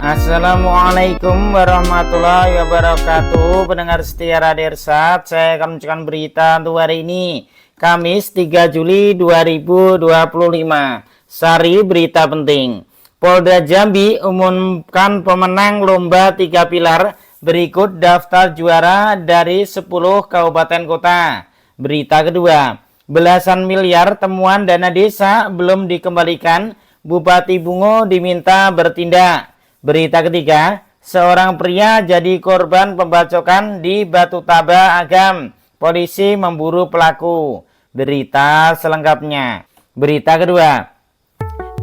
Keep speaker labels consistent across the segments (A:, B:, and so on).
A: Assalamualaikum warahmatullahi wabarakatuh. Pendengar setia Radio Irsad, saya akan menunjukkan berita untuk hari ini, Kamis 3 Juli 2025. Sari berita penting. Polda Jambi umumkan pemenang lomba 3 pilar. Berikut daftar juara dari 10 kabupaten kota. Berita kedua, belasan miliar temuan dana desa belum dikembalikan. Bupati Bungo diminta bertindak. Berita ketiga, seorang pria jadi korban pembacokan di Batu Taba Agam. Polisi memburu pelaku. Berita selengkapnya. Berita kedua,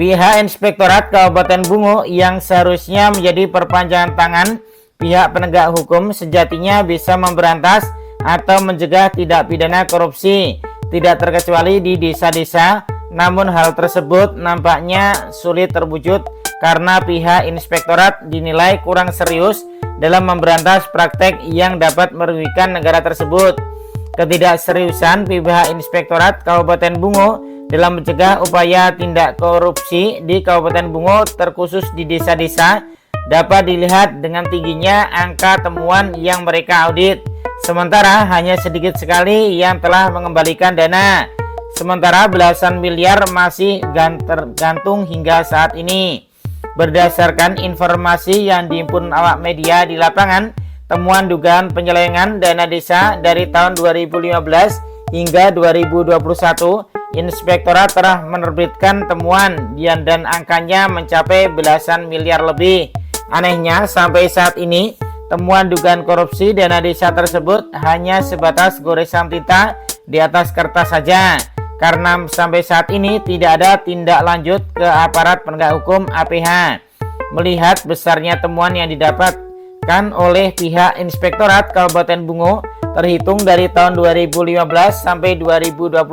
A: pihak Inspektorat Kabupaten Bungo yang seharusnya menjadi perpanjangan tangan pihak penegak hukum sejatinya bisa memberantas atau mencegah tindak pidana korupsi, tidak terkecuali di desa-desa. Namun hal tersebut nampaknya sulit terwujud karena pihak inspektorat dinilai kurang serius dalam memberantas praktek yang dapat merugikan negara tersebut. Ketidakseriusan pihak Inspektorat Kabupaten Bungo dalam mencegah upaya tindak korupsi di Kabupaten Bungo terkhusus di desa-desa dapat dilihat dengan tingginya angka temuan yang mereka audit. Sementara hanya sedikit sekali yang telah mengembalikan dana. Sementara belasan miliar masih tergantung hingga saat ini. Berdasarkan informasi yang dihimpun awak media di lapangan, temuan dugaan penyelewengan dana desa dari tahun 2015 hingga 2021, Inspektorat telah menerbitkan temuan dan angkanya mencapai belasan miliar lebih. Anehnya, sampai saat ini, temuan dugaan korupsi dana desa tersebut hanya sebatas goresan tinta di atas kertas saja. Karena sampai saat ini tidak ada tindak lanjut ke aparat penegak hukum APH. Melihat besarnya temuan yang didapatkan oleh pihak Inspektorat Kabupaten Bungo terhitung dari tahun 2015 sampai 2021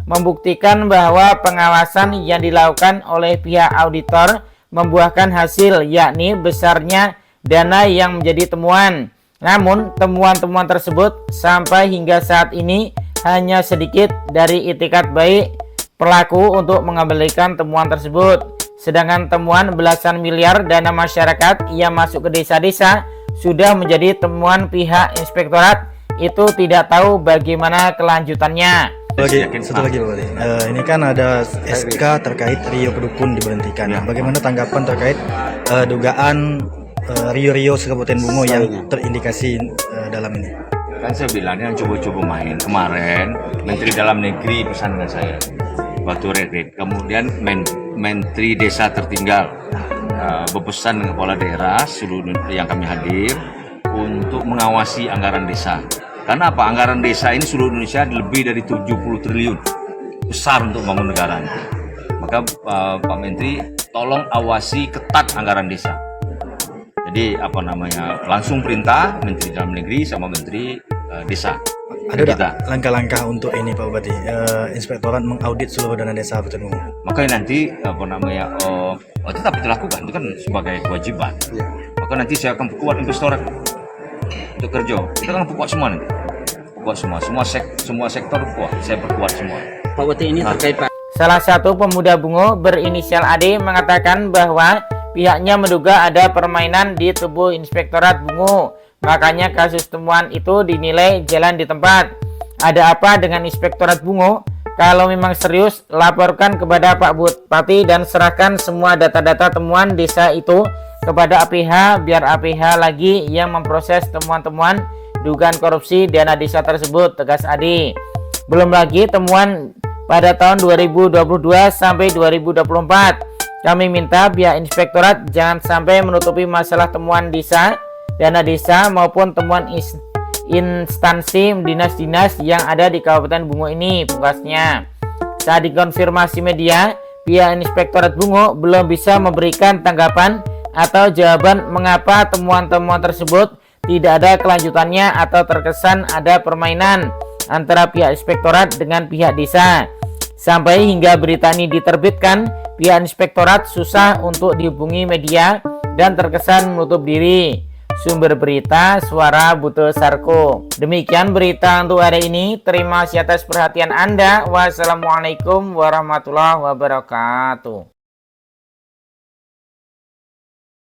A: membuktikan bahwa pengawasan yang dilakukan oleh pihak auditor membuahkan hasil, yakni besarnya dana yang menjadi temuan. Namun temuan-temuan tersebut sampai hingga saat ini hanya sedikit dari itikat baik pelaku untuk mengembalikan temuan tersebut. Sedangkan temuan belasan miliar dana masyarakat yang masuk ke desa-desa sudah menjadi temuan pihak inspektorat, itu tidak tahu bagaimana kelanjutannya.
B: Satu lagi Pak. Ini kan ada SK terkait Rio Kedukun diberhentikan. Nah, bagaimana tanggapan terkait dugaan Rio Kabupaten Bungo yang terindikasi dalam ini?
C: Kan saya bilang yang coba-coba main kemarin, Menteri Dalam Negeri pesan dengan saya waktu retret, kemudian Menteri Desa tertinggal berpesan dengan kepala daerah seluruh yang kami hadir untuk mengawasi anggaran desa. Karena apa? Anggaran desa ini seluruh Indonesia lebih dari 70 triliun, besar untuk membangun negara. Maka Pak Menteri tolong awasi ketat anggaran desa. Jadi langsung perintah Menteri Dalam Negeri sama Menteri Desa.
B: Ada langkah-langkah untuk ini Pak Bupati, Inspektorat mengaudit seluruh dana desa Kabupaten Bungo.
C: Makanya nanti tetap dilakukan, itu kan sebagai kewajiban. Ya. Maka nanti saya akan perkuat Inspektorat untuk kerja. Kita akan perkuat semua nanti. Perkuat semua sektor kuat. Saya perkuat semua.
D: Pak Bupati, ini terkait Pak.
A: Salah satu pemuda Bungo berinisial AD mengatakan bahwa pihaknya menduga ada permainan di tubuh Inspektorat Bungo. Makanya kasus temuan itu dinilai jalan di tempat. Ada apa dengan Inspektorat Bungo? Kalau memang serius, laporkan kepada Pak Bupati dan serahkan semua data-data temuan desa itu kepada APH, biar APH lagi yang memproses temuan-temuan dugaan korupsi dana desa tersebut, tegas Adi. Belum lagi temuan pada tahun 2022 sampai 2024. Kami minta pihak Inspektorat jangan sampai menutupi masalah temuan dana desa maupun temuan instansi dinas-dinas yang ada di Kabupaten Bungo ini, pungkasnya. Saat dikonfirmasi media, pihak Inspektorat Bungo belum bisa memberikan tanggapan atau jawaban mengapa temuan-temuan tersebut tidak ada kelanjutannya atau terkesan ada permainan antara pihak Inspektorat dengan pihak desa. Sampai hingga berita ini diterbitkan, pihak Inspektorat susah untuk dihubungi media dan terkesan menutup diri. Sumber berita Suara Butuh Sarko. Demikian berita untuk hari ini. Terima kasih atas perhatian Anda. Wassalamualaikum warahmatullahi wabarakatuh.